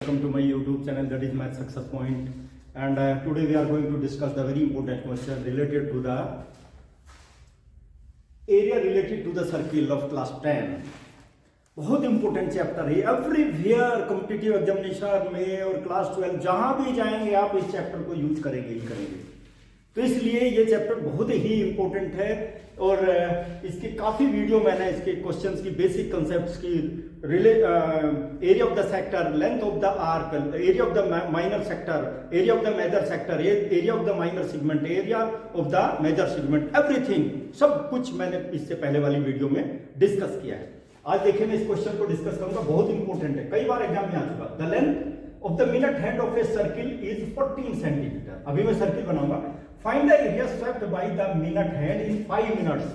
Welcome to my YouTube channel, that is Math Success Point. And today we are going to discuss the very important question related to the area related to the circle of class 10. बहुत important chapter है, everywhere competitive examination में और class 12 जहां भी जाएंगे आप इस chapter को यूज करेंगे ही करेंगे। तो इसलिए ये चैप्टर बहुत ही इंपॉर्टेंट है और इसके काफ़ी वीडियो मैंने इसके क्वेश्चंस की बेसिक कंसेप्ट्स की area of the sector, length of the arc, area of the minor sector, area of the major sector, area of the minor segment, area of the major segment, everything सब कुछ मैंने इससे पहले वाली video में discuss किया है। आज देखिए मैं इस क्वेश्चन को डिस्कस करूंगा, बहुत इंपॉर्टेंट है, कई बार एग्जाम में आ चुका। The length of the minute hand of a circle is 14 centimetre. अभी मैं सर्किल बनाऊंगा। Find the area swept by the minute hand in 5 minutes.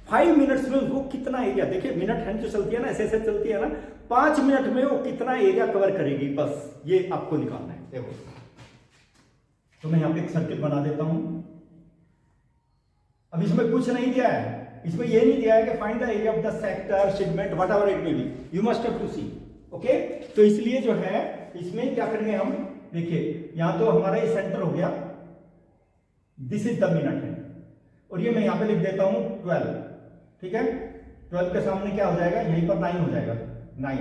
5 minutes में वो कितना एरिया, देखिए मिनट हैंड जो चलती है ना, ऐसे ऐसे चलती है ना, 5 मिनट में वो कितना एरिया कवर करेगी, बस ये आपको निकालना है। देखो तो मैं यहां पे एक सर्किल बना देता हूं। अब इसमें कुछ नहीं दिया है, इसमें ये नहीं दिया है कि find the area of the sector, segment, whatever it may be, you must have to see. Okay, तो इसलिए जो है इसमें क्या करेंगे हम, देखिए यहां तो हमारा ये सेंटर हो गया, दिस इज द मिनट है, और ये मैं यहां पे लिख देता हूं 12। ठीक है, 12 के सामने क्या हो जाएगा, यहीं पर 9 हो जाएगा, 9,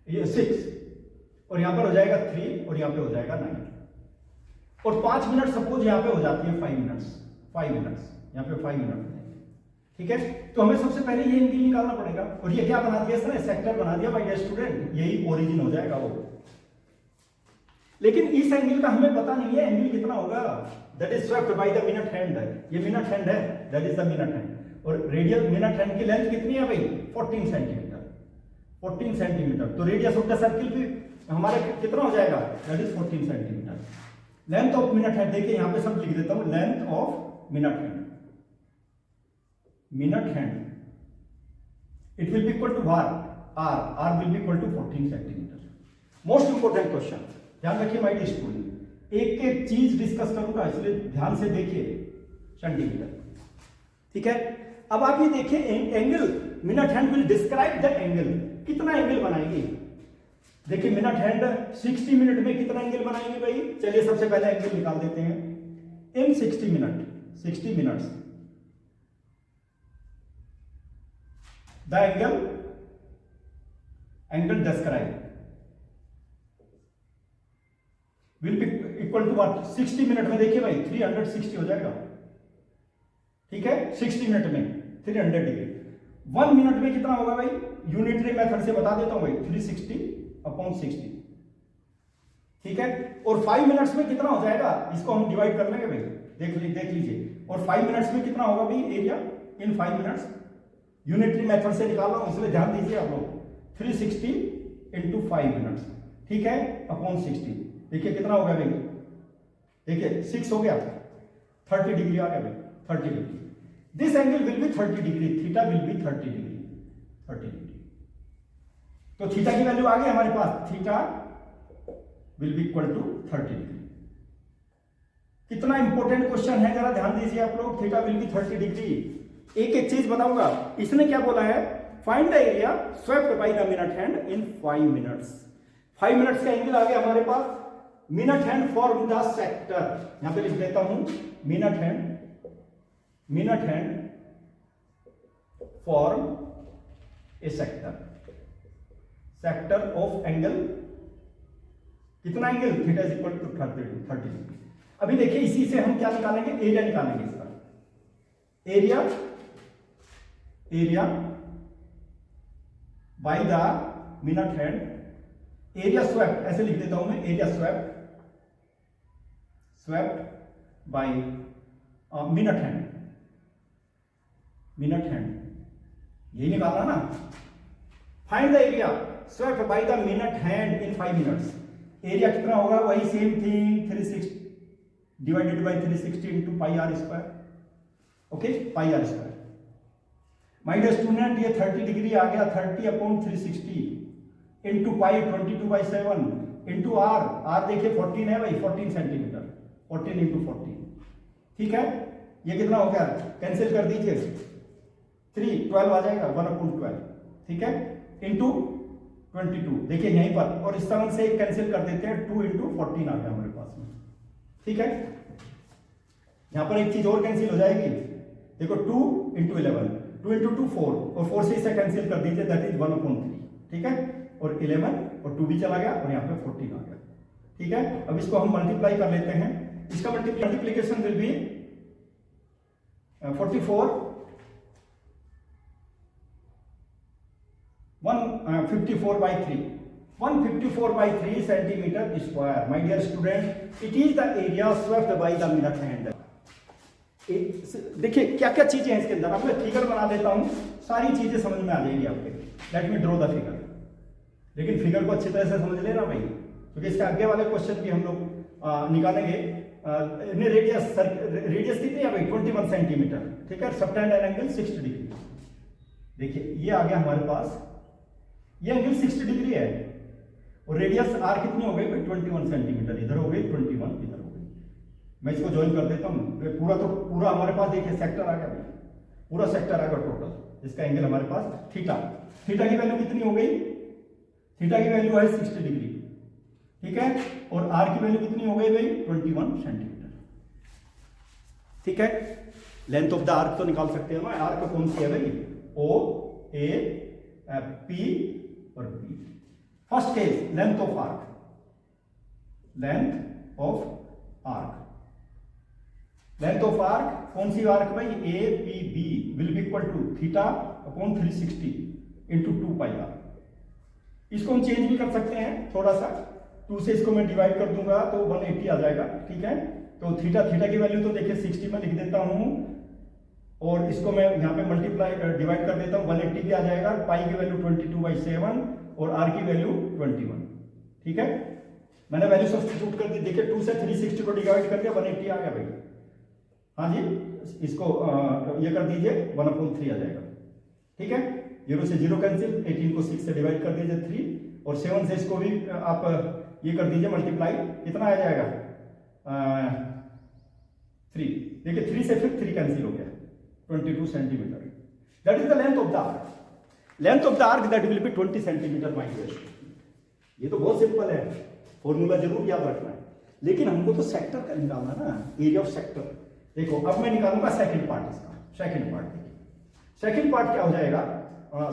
ये 6, और यहां पर हो जाएगा 3, और यहां पे हो जाएगा 9, और 5 मिनट सपोज यहां पे हो जाती है 5 मिनट्स, 5 मिनट्स यहां पे 5 मिनट। ठीक है, तो हमें सबसे पहले ये एंगल निकालना पड़ेगा, और ये क्या बना दिया सर, सेक्टर बना दिया भाई स्टूडेंट, यही ओरिजिन हो जाएगा वो। लेकिन इस एंगल का हमें पता नहीं है एंगल कितना होगा, that is swept by the minute hand. ये मिनट हैंड है, that is the minute hand, और रेडियल मिनट हैंड की लेंथ कितनी है भाई, 14 सेंटीमीटर, 14 सेंटीमीटर। तो रेडियस ऑफ द सर्किल भी हमारा कितना हो जाएगा, that is 14 centimetre. Length of minute hand, देखिए यहां पे सब लिख देता हूं, length of minute hand, minute hand it will be equal to are will be equal to 14 centimetre. Most important question, ध्यान रखिए माय डियर स्टूडेंट, एक एक चीज डिस्कस करूंगा इसलिए ध्यान से देखिए, सेंटीमीटर। ठीक है, अब आप ये देखिए angle, minute hand will describe the angle, कितना एंगल बनाएगी। देखिए मिनट हैंड 60 मिनट में कितना एंगल बनाएंगे भाई, चलिए सबसे पहले एंगल निकाल देते हैं। In 60 minute, 60 minutes the angle describe will be equal to what, 60 minute में देखिए भाई 360 हो जाएगा। ठीक है, 60 मिनट में 300 डिग्री। 1 मिनट में कितना होगा भाई, यूनिटरी मेथड से बता देता हूं भाई, 360/60। ठीक है, और 5 मिनट्स में कितना हो जाएगा, इसको हम डिवाइड कर लेंगे भाई, देख लीजिए। और 5 मिनट्स में कितना होगा भाई एरिया, इन 5 मिनट्स यूनिटरी मेथड से निकाल रहा हूं इसलिए ध्यान दीजिए आप लोग, 360 इंटू 5 मिनट्स, ठीक है, अपॉन 60। देखिए कितना हो गया भाई, देखिए 6 हो गया, 30 डिग्री आ गया भाई, 30 degree. This angle will be 30 degree, theta will be 30 degree, 30 degree. तो थीटा की वैल्यू आ गई हमारे पास, theta will be equal to 30 degree. कितना इंपॉर्टेंट क्वेश्चन है, जरा ध्यान दीजिए आप लोग, थीटा विल बी 30 डिग्री। एक एक चीज बताऊंगा। इसने क्या बोला है, find the area swept by the minute hand in 5 minutes. 5 minutes का एंगल आ गया हमारे पास। Minute hand form the sector, यहां पे लिख देता हूं, minute hand form a sector of angle, कितना angle, theta is equal to 30 degree. अभी देखिए इसी से हम क्या निकालेंगे, एरिया निकालेंगे इसका। Area by the minute hand, area swept ऐसे लिख देता हूं मैं, area swept by minute hand, यही निकालना ना। Find the area swept by the minute hand in 5 minutes. Area कितना होगा, वही same thing, 360 divided by 360 into pi are square. Okay, pi are square. My dear student, ये 30 degree आ गया, 30/360 into pi 22/7 into are देखिए 14 है भाई, 14 centimetre, 14 into 14। ठीक है, ये कितना हो गया, कैंसिल कर दीजिए, 3 12 आ जाएगा, 1/12। ठीक है, इंटू 22, देखिए यहीं पर, और इस 7 से एक कैंसिल कर देते हैं, 2 इंटू 14 आ गया हमारे पास में, ठीक है। यहां पर एक चीज और कैंसिल हो जाएगी, देखो 2 इंटू 11, 2 इंटू 2 4, और 4 से इसे कैंसिल कर दीजिए, दैट इज 1/3, ठीक है। और 11 और 2 भी चला गया, और यहाँ पे 14 आ गया, ठीक है। अब इसको हम मल्टीप्लाई कर लेते हैं, इसका multiplication will be 44 154/3, 154/3 centimetre square. My dear student, it is the area swept by the minute hand. देखिए क्या क्या चीजें हैं इसके अंदर, अब मैं फिगर बना देता हूं, सारी चीजें समझ में आ जाएगी आपके। Let me draw the figure, लेकिन फिगर को अच्छी तरह से समझ लेना भाई, क्योंकि इसके आगे वाले क्वेश्चन भी हम लोग निकालेंगे। रेडियस कितनी है भाई, 21 सेंटीमीटर, ठीक है। Subtend angle 60 degree. देखिए ये आ गया हमारे पास, ये एंगल 60 डिग्री है, और रेडियस आर कितनी हो गई भाई, 21 सेंटीमीटर, इधर हो गई 21, इधर हो गई। मैं इसको ज्वाइन कर देता हूँ, पूरा तो पूरा हमारे पास देखिए सेक्टर आ गया भाई, पूरा सेक्टर आ गया टोटल। इसका एंगल हमारे पास थीटा, थीटा की वैल्यू कितनी हो गई, थीटा की वैल्यू है 60 डिग्री, ठीक है। और आर की वैल्यू कितनी हो गई भाई, 21 सेंटीमीटर, ठीक है। लेंथ ऑफ द आर्क तो निकाल सकते हैं ना, आर्क कौन सी है भाई, ओ ए पी और B. First case length of arc, length of arc, length of arc कौन सी आर्क भाई, A P B will be equal to theta upon 360 into 2 pi R. इसको हम चेंज भी कर सकते हैं थोड़ा सा, 2 से इसको मैं डिवाइड कर दूंगा तो 180 आ जाएगा, ठीक है। तो थीटा, थीटा की वैल्यू तो देखिए 60 में लिख देता हूं, और इसको मैं यहाँ पे मल्टीप्लाई डिवाइड कर देता हूँ, 180 भी आ जाएगा। पाई की वैल्यू 22/7 और आर की वैल्यू 21, ठीक है। मैंने वैल्यू सब्स्टिट्यूट कर दी, देखिए 2 से 360 को डिवाइड कर दिया, 180 आ गया भाई। हाँ जी, इसको ये कर दीजिए, 1/3 आ जाएगा, ठीक है। 0 से 0 कैंसिल, 18 को 6 से डिवाइड कर दीजिए 3, और 7 से इसको भी आप ये कर दीजिए मल्टीप्लाई, कितना आ जाएगा 3। देखिए 3 से फिर 3 कैंसिल हो गया, 22 centimetre. That is the length of the arc, length of the arc that will be 20 centimetre my dear. ये तो बहुत सिंपल है, फॉर्मूला जरूर याद रखना है, लेकिन हमको तो सेक्टर का निकालना ना, एरिया ऑफ सेक्टर। देखो अब मैं निकालूंगा सेकंड पार्ट, इसका सेकंड पार्ट देखिए, सेकंड पार्ट क्या हो जाएगा,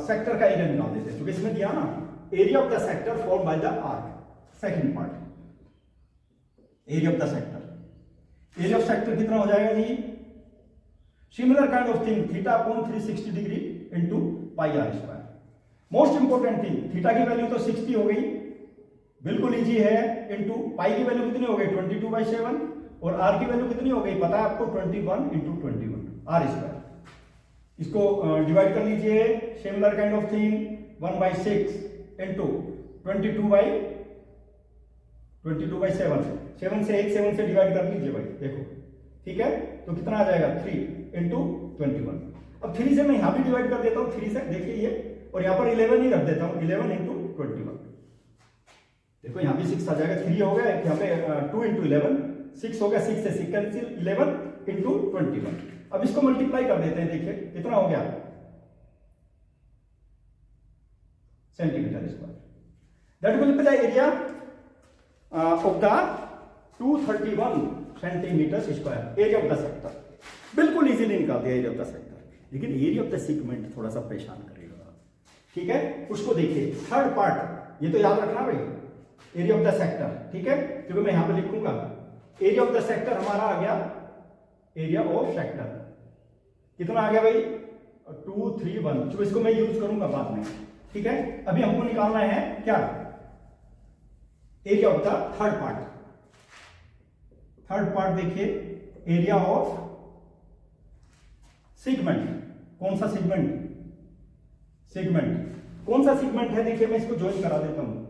सेक्टर का एरिया निकाल देते हैं, क्योंकि इसमें दिया ना area of the sector form by the arc. Second part, area of the sector, area of sector कितना हो जाएगा जी, similar kind of thing, theta upon 360 degree into pi are square. Most important thing, theta की value तो 60 हो गई, बिल्कुल easy है, इंटू पाई की वैल्यू कितनी हो गई, 22/7, और आर की वैल्यू कितनी हो गई पता है आपको, 21 इंटू 21 आर स्क्वायर। इसको डिवाइड कर लीजिए, similar kind of thing, 1/6 into 22/7, 7 से 7 से डिवाइड कर लीजिए भाई, देखो ठीक है। तो कितना आ जाएगा, 3 इंटू 21। अब 3 से मैं यहां भी डिवाइड कर देता हूं, 3 से देखिए ये, और यहां पर 11 ही रख देता हूं, 11 इंटू 21। देखो यहां भी 6 आ जाएगा, 3 हो गया, यहां पे 2 इंटू 11, 6 हो गया, 6 से 6 कैंसिल, 11 इंटू 21। अब इसको मल्टीप्लाई कर देते हैं, देखिए कितना हो गया, centimetre square. That will be the area of the 231 centimetre square, area of the sector. बिल्कुल इजीली निकाल दिया एरिया ऑफ द सेक्टर, लेकिन एरिया ऑफ द सेगमेंट थोड़ा सा परेशान करेगा, ठीक है। उसको देखिए, थर्ड पार्ट, ये तो याद रखना भाई, एरिया ऑफ द सेक्टर, ठीक है। क्योंकि मैं यहां पे लिखूंगा एरिया ऑफ द सेक्टर हमारा आ गया, एरिया ऑफ सेक्टर कितना आ गया भाई, 231, जो इसको मैं यूज करूंगा बाद में, ठीक है। अभी हमको निकालना है क्या, area of the third part. Third part देखिए, एरिया ऑफ सेगमेंट, कौन सा सेगमेंट, सेगमेंट कौन सा सेगमेंट है, देखिए मैं इसको ज्वाइन करा देता हूं।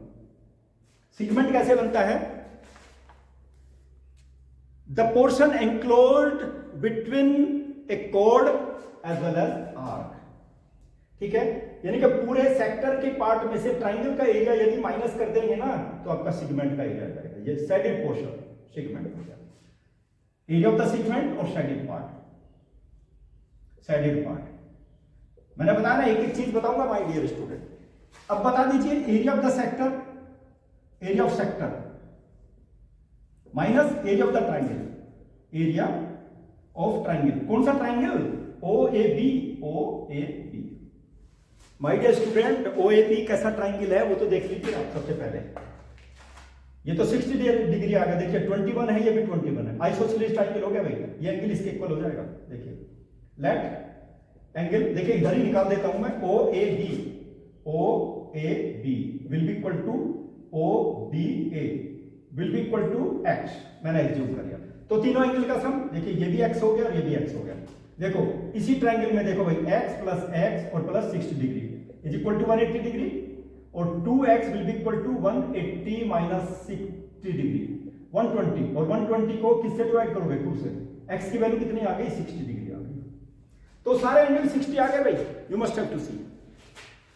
सेगमेंट कैसे बनता है, the portion enclosed between a chord as well as arc, ठीक है। यानी कि पूरे सेक्टर के पार्ट में से ट्राइंगल का एरिया यदि माइनस कर देंगे ना, तो आपका सेगमेंट का एरिया जाएगा, ये शेडेड पोर्शन सेगमेंट हो गया। एरिया ऑफ द सेगमेंट और शेडेड पार्ट, शेडेड पार्ट। मैंने बताया ना, एक एक चीज बताऊंगा माय डियर स्टूडेंट, अब बता दीजिए area of the sector, area of sector minus area of the triangle, area of triangle, कौन सा triangle, O A B, O A B. My dear student O A B कैसा triangle है वो तो देख लीजिए आप सबसे पहले। ये तो 60 डिग्री आ गया, देखिए 21 है, ये भी 21 है, आइसोसेलेस ट्राइंगल हो गया भाई, ये एंगल इसके इक्वल हो जाएगा। देखिए लेट एंगल, देखिए इधर ही निकाल देता हूं मैं, O A B, O A B will be equal to O B A will be equal to x, मैंने एज्यूम कर लिया। तो तीनों एंगल का सम, देखिए ये भी एक्स हो गया और ये भी एक्स हो गया। देखो इसी ट्राइंगल में देखो भाई एक्स प्लस एक्स और plus 60 degree is equal to 180 degree, और 2x will be equal to 180 minus 60 degree 120, और 120 को किससे डिवाइड करोगे, 2 से। x की वैल्यू कितनी आ गई, 60 डिग्री आ गई। तो सारे एंगल 60 आ गए भाई, यू मस्ट हैव टू सी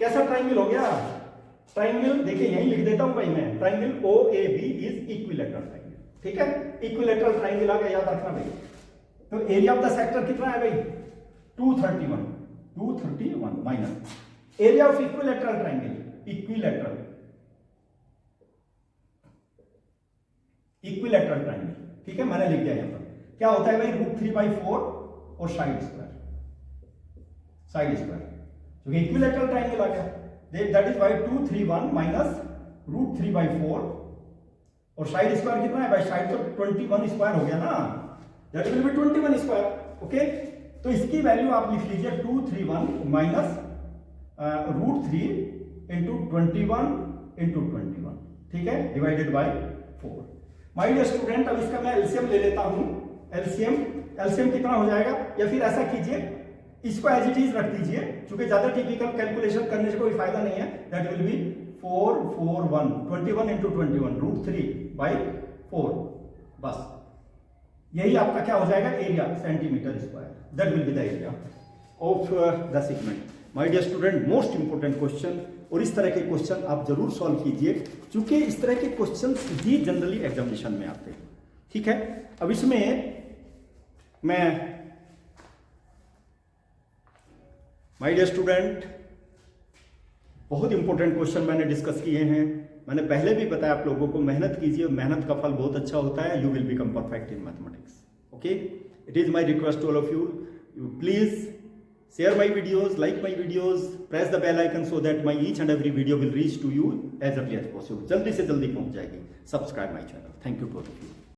कैसा ट्राइंगल हो गया। ट्राइंगल देखिए यहीं लिख देता हूं भाई मैं, triangle O A B is equilateral triangle, ठीक है, इक्विलैटरल ट्राइंगल आ गया, याद रखना भाई। तो एरिया ऑफ द सेक्टर कितना है भाई, 231 minus area of equilateral triangle, equilateral triangle, ठीक है, मैंने लिख दिया यहां पर। क्या होता है भाई, √3/4 और साइड स्क्वायर, क्योंकि इक्विलैटरल ट्राइंगल आ गया, दैट इज बाय 231 माइनस √3/4, और साइड स्क्वायर कितना है भाई, साइड तो 21 स्क्वायर हो गया ना, that will B 21 square, okay. तो इसकी वैल्यू आप लिख लीजिए 231 माइनस √3 इंटू 21 इंटू 21, ठीक है, divided by 4। My dear student अब इसका मैं एलसीएम ले लेता हूं, एलसीएम कितना हो जाएगा, या फिर ऐसा कीजिए इसको एज इट इज रख दीजिए, क्योंकि ज्यादा टिपिकल कैलकुलेशन करने से कोई फायदा नहीं है। दैट विल बी 441 21 इंटू 21 √3/4, बस यही आपका क्या हो जाएगा, area centimetre square, that will be the area of the segment. My dear student most important question, और इस तरह के क्वेश्चन आप जरूर सॉल्व कीजिए, क्योंकि इस तरह के क्वेश्चन ही जनरली एग्जामिनेशन में आते हैं, ठीक है। अब इसमें मैं माय डियर स्टूडेंट बहुत इंपॉर्टेंट क्वेश्चन मैंने डिस्कस किए हैं, मैंने पहले भी बताया आप लोगों को, मेहनत कीजिए, मेहनत का फल बहुत अच्छा होता है, you will become perfect in mathematics, okay. It is my request to all of you, please share my videos, like my videos, press the bell icon so that my each and every video will reach to you as early as possible, जल्दी से जल्दी पहुंच जाएगी। Subscribe my channel. Thank you to all of you.